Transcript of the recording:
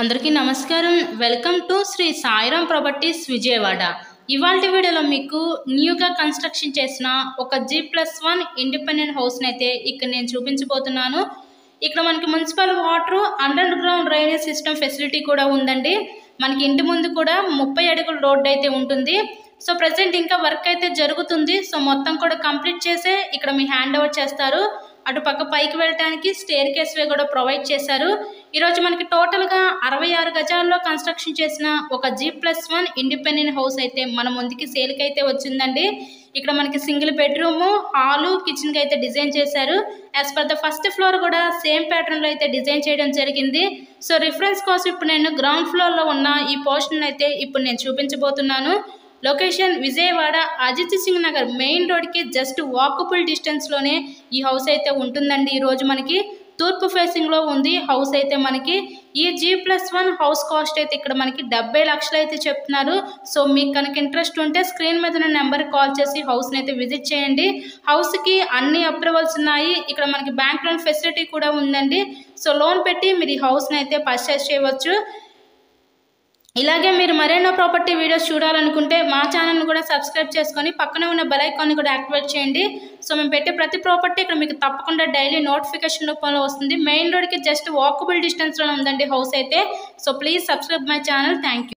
అందరికీ నమస్కారం. Welcome to Shri Sairam properties Vijayawada. ఇవాల్టి వీడియోలో మీకు న్యూగా కన్స్ట్రక్షన్ చేసిన ఒక G+1 ఇండిపెండెంట్ హౌస్ని అయితే ఇక్కడ నేను చూపించబోతున్నాను. ఇక్కడ మనకి municipal water under ground drainage system facility కూడా ఉందండి. మనకి ఇంటి ముందు కూడా 30 అడుగుల రోడ్డు అయితే ఉంటుంది. సో ప్రజెంట్ ఇంకా వర్క్ అయితే జరుగుతుంది. సో మొత్తం కూడా కంప్లీట్ చేసే ఇక్కడ మీ హ్యాండ్ ఓవర్ చేస్తారు. అటు పక్క పైకి వెళ్ళడానికి స్టేర్ కేస్ వే కూడా ప్రొవైడ్ చేశారు. ఈరోజు మనకి టోటల్గా 66 గజాల్లో కన్స్ట్రక్షన్ చేసిన ఒక G+1 ఇండిపెండెంట్ హౌస్ అయితే మన ముందుకి సేల్కి అయితే వచ్చిందండి. ఇక్కడ మనకి సింగిల్ బెడ్రూము, హాలు, కిచెన్కి అయితే డిజైన్ చేశారు. As per the first floor కూడా సేమ్ ప్యాటర్న్లో అయితే డిజైన్ చేయడం జరిగింది. సో రిఫరెన్స్ కోసం ఇప్పుడు నేను గ్రౌండ్ ఫ్లోర్లో ఉన్న ఈ పోర్షన్ అయితే ఇప్పుడు నేను చూపించబోతున్నాను. లొకేషన్ విజయవాడ అజిత్ సింగ్ నగర్ మెయిన్ రోడ్కి జస్ట్ వాకబుల్ డిస్టెన్స్లోనే ఈ హౌస్ అయితే ఉంటుందండి. ఈరోజు మనకి తూర్పు ఫేసింగ్లో ఉంది హౌస్ అయితే. మనకి ఈ G+1 హౌస్ కాస్ట్ అయితే ఇక్కడ మనకి 70 లక్షలు అయితే చెప్తున్నారు. సో మీకు కనుక ఇంట్రెస్ట్ ఉంటే స్క్రీన్ మీద ఉన్న నెంబర్కి కాల్ చేసి హౌస్ని అయితే విజిట్ చేయండి. హౌస్కి అన్ని అప్రూవల్స్ ఉన్నాయి. ఇక్కడ మనకి బ్యాంక్ లోన్ ఫెసిలిటీ కూడా ఉందండి. సో లోన్ పెట్టి మీరు ఈ హౌస్ని అయితే పర్చేస్ చేయవచ్చు. ఇలాగే మీరు మరెన్నో ప్రాపర్టీ వీడియోస్ చూడాలనుకుంటే మా ఛానల్ని కూడా సబ్స్క్రైబ్ చేసుకొని పక్కనే ఉన్న బెల్ ఐకాన్ని కూడా యాక్టివేట్ చేయండి. సో మేము పెట్టే ప్రతి ప్రాపర్టీ ఇక్కడ మీకు తప్పకుండా డైలీ నోటిఫికేషన్ రూపంలో వస్తుంది. మెయిన్ రోడ్కి జస్ట్ వాకబుల్ డిస్టెన్స్లో ఉందండి హౌస్ అయితే. So please subscribe my channel. Thank you.